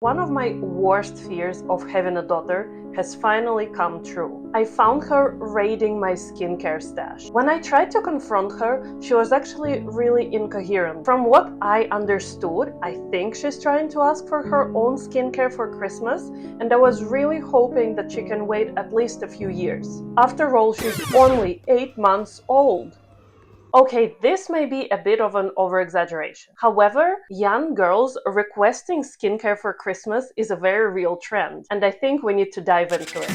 One of my worst fears of having a daughter has finally come true. I found her raiding my skincare stash. When I tried to confront her, she was actually really incoherent. From what I understood, I think she's trying to ask for her own skincare for Christmas, and I was really hoping that she can wait at least a few years. After all, she's only 8 months old. Okay, this may be a bit of an over-exaggeration. However, young girls requesting skincare for Christmas is a very real trend, and I think we need to dive into it.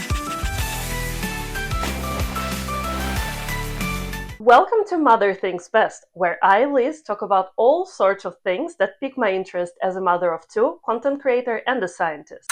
Welcome to Mother Thinks Best, where I, Liz, talk about all sorts of things that pique my interest as a mother of two, content creator, and a scientist.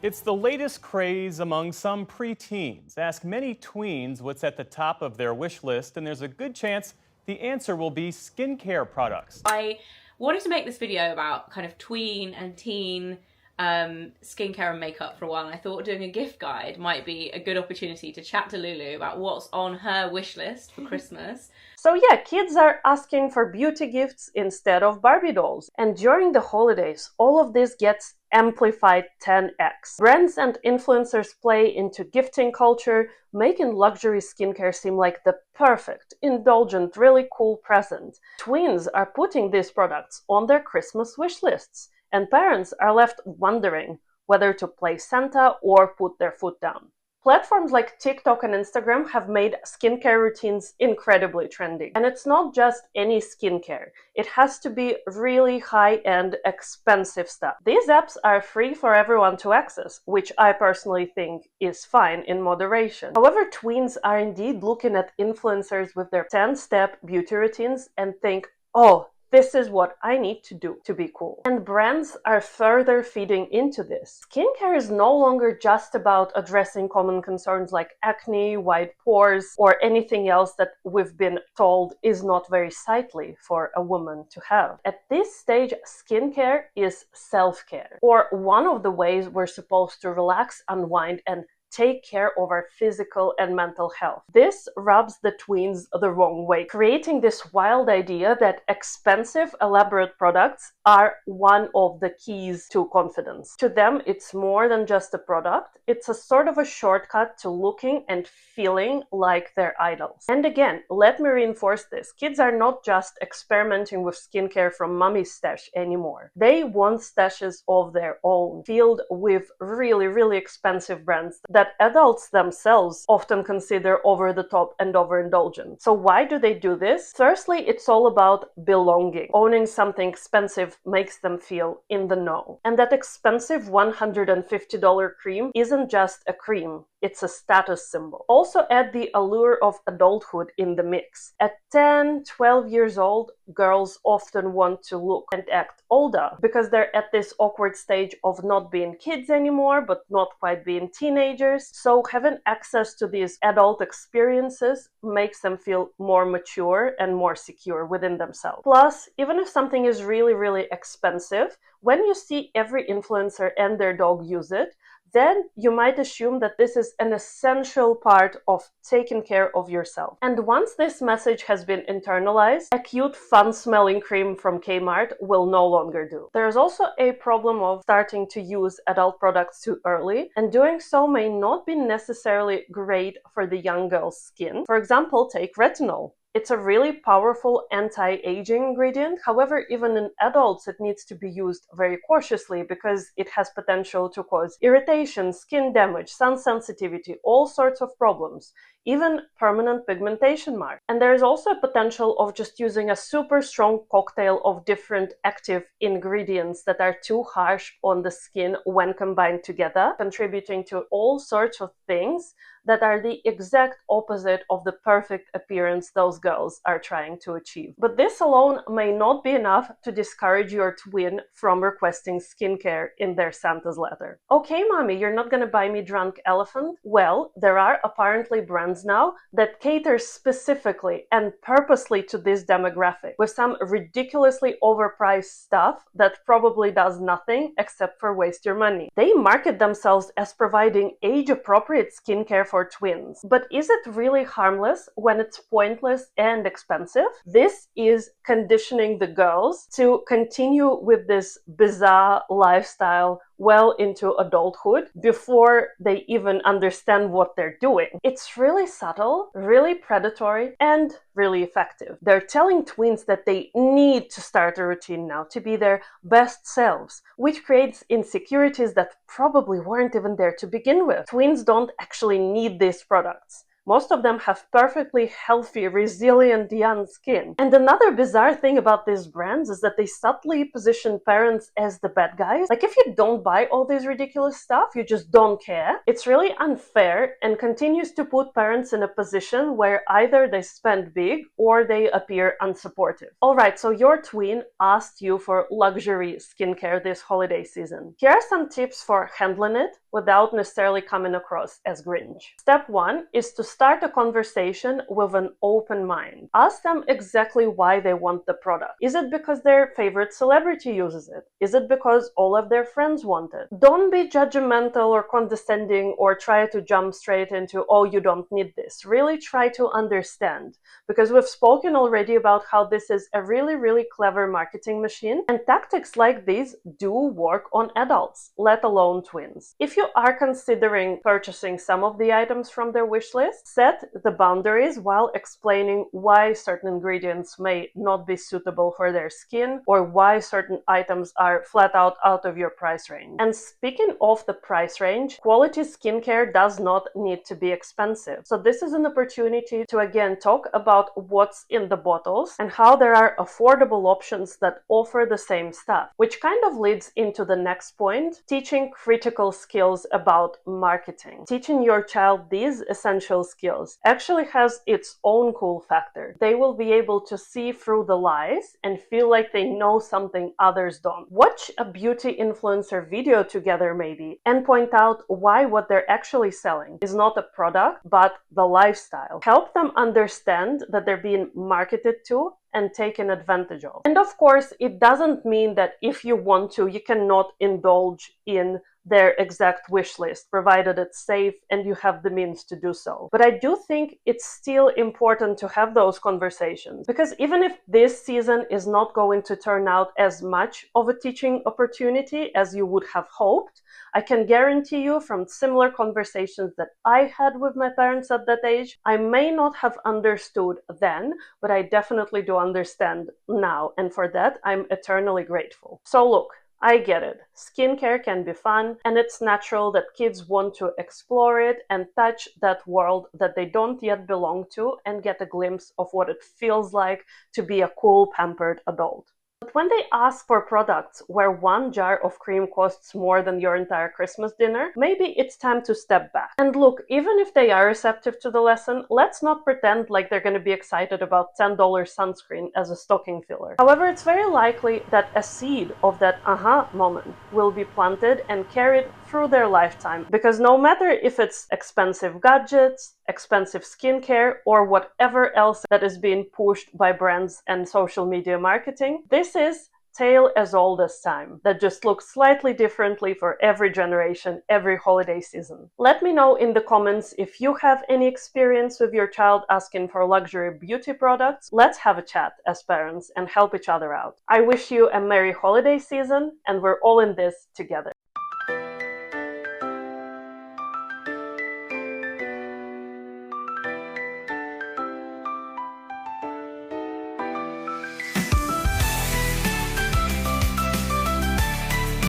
It's the latest craze among some preteens. Ask many tweens what's at the top of their wish list, and there's a good chance the answer will be skincare products. I wanted to make this video about kind of tween and teen skincare and makeup for a while, and I thought doing a gift guide might be a good opportunity to chat to Lulu about what's on her wish list for Christmas. So yeah, kids are asking for beauty gifts instead of Barbie dolls. And during the holidays, all of this gets amplified 10x. Brands and influencers play into gifting culture, making luxury skincare seem like the perfect, indulgent, really cool present. Tweens are putting these products on their Christmas wish lists, and parents are left wondering whether to play Santa or put their foot down. Platforms like TikTok and Instagram have made skincare routines incredibly trendy. And it's not just any skincare. It has to be really high-end, expensive stuff. These apps are free for everyone to access, which I personally think is fine in moderation. However, tweens are indeed looking at influencers with their 10-step beauty routines and think, oh, this is what I need to do to be cool. And brands are further feeding into this. Skincare is no longer just about addressing common concerns like acne, wide pores, or anything else that we've been told is not very sightly for a woman to have. At this stage, skincare is self-care, or one of the ways we're supposed to relax, unwind, and take care of our physical and mental health. This rubs the tweens the wrong way, creating this wild idea that expensive, elaborate products are one of the keys to confidence. To them, it's more than just a product. It's a sort of a shortcut to looking and feeling like their idols. And again, let me reinforce this. Kids are not just experimenting with skincare from mommy's stash anymore. They want stashes of their own, filled with really, really expensive brands that adults themselves often consider over the top and overindulgent. So why do they do this? Firstly, it's all about belonging. Owning something expensive makes them feel in the know. And that expensive $150 cream isn't just a cream. It's a status symbol. Also add the allure of adulthood in the mix. At 10, 12 years old, girls often want to look and act older because they're at this awkward stage of not being kids anymore, but not quite being teenagers. So having access to these adult experiences makes them feel more mature and more secure within themselves. Plus, even if something is really, really expensive, when you see every influencer and their dog use it, then you might assume that this is an essential part of taking care of yourself. And once this message has been internalized, a cute, fun-smelling cream from Kmart will no longer do. There's also a problem of starting to use adult products too early, and doing so may not be necessarily great for the young girl's skin. For example, take retinol. It's a really powerful anti-aging ingredient. However, even in adults, it needs to be used very cautiously because it has potential to cause irritation, skin damage, sun sensitivity, all sorts of problems, even permanent pigmentation marks. And there is also a potential of just using a super strong cocktail of different active ingredients that are too harsh on the skin when combined together, contributing to all sorts of things that are the exact opposite of the perfect appearance those girls are trying to achieve. But this alone may not be enough to discourage your twin from requesting skincare in their Santa's letter. Okay, mommy, you're not gonna buy me Drunk Elephant? Well, there are apparently brands now that cater specifically and purposely to this demographic with some ridiculously overpriced stuff that probably does nothing except for waste your money. They market themselves as providing age-appropriate skincare for twins. But is it really harmless when it's pointless and expensive? This is conditioning the girls to continue with this bizarre lifestyle well into adulthood before they even understand what they're doing. It's really subtle, really predatory, and really effective. They're telling tweens that they need to start a routine now to be their best selves, which creates insecurities that probably weren't even there to begin with. Tweens don't actually need these products. Most of them have perfectly healthy, resilient young skin. And another bizarre thing about these brands is that they subtly position parents as the bad guys. Like, if you don't buy all this ridiculous stuff, you just don't care. It's really unfair and continues to put parents in a position where either they spend big or they appear unsupportive. Alright, so your tween asked you for luxury skincare this holiday season. Here are some tips for handling it without necessarily coming across as Grinch. Step 1 is to start a conversation with an open mind. Ask them exactly why they want the product. Is it because their favorite celebrity uses it? Is it because all of their friends want it? Don't be judgmental or condescending or try to jump straight into, oh, you don't need this. Really try to understand, because we've spoken already about how this is a really, really clever marketing machine, and tactics like these do work on adults, let alone tweens. If you are considering purchasing some of the items from their wish list, set the boundaries while explaining why certain ingredients may not be suitable for their skin or why certain items are flat out of your price range. And speaking of the price range, quality skincare does not need to be expensive. So this is an opportunity to again talk about what's in the bottles and how there are affordable options that offer the same stuff, which kind of leads into the next point, teaching critical skills about marketing. Teaching your child these essential skills actually has its own cool factor. They will be able to see through the lies and feel like they know something others don't. Watch a beauty influencer video together maybe and point out why what they're actually selling is not a product but the lifestyle. Help them understand that they're being marketed to and taken advantage of. And of course, it doesn't mean that if you want to, you cannot indulge in their exact wish list, provided it's safe and you have the means to do so. But I do think it's still important to have those conversations, because even if this season is not going to turn out as much of a teaching opportunity as you would have hoped, I can guarantee you from similar conversations that I had with my parents at that age, I may not have understood then, but I definitely do understand now. And for that, I'm eternally grateful. So look, I get it. Skincare can be fun, and it's natural that kids want to explore it and touch that world that they don't yet belong to and get a glimpse of what it feels like to be a cool, pampered adult. But when they ask for products where one jar of cream costs more than your entire Christmas dinner, maybe it's time to step back. And look, even if they are receptive to the lesson, let's not pretend like they're going to be excited about $10 sunscreen as a stocking filler. However, it's very likely that a seed of that aha moment will be planted and carried through their lifetime, because no matter if it's expensive gadgets, expensive skincare, or whatever else that is being pushed by brands and social media marketing, this is tale as old as time that just looks slightly differently for every generation, every holiday season. Let me know in the comments if you have any experience with your child asking for luxury beauty products. Let's have a chat as parents and help each other out. I wish you a merry holiday season, and we're all in this together.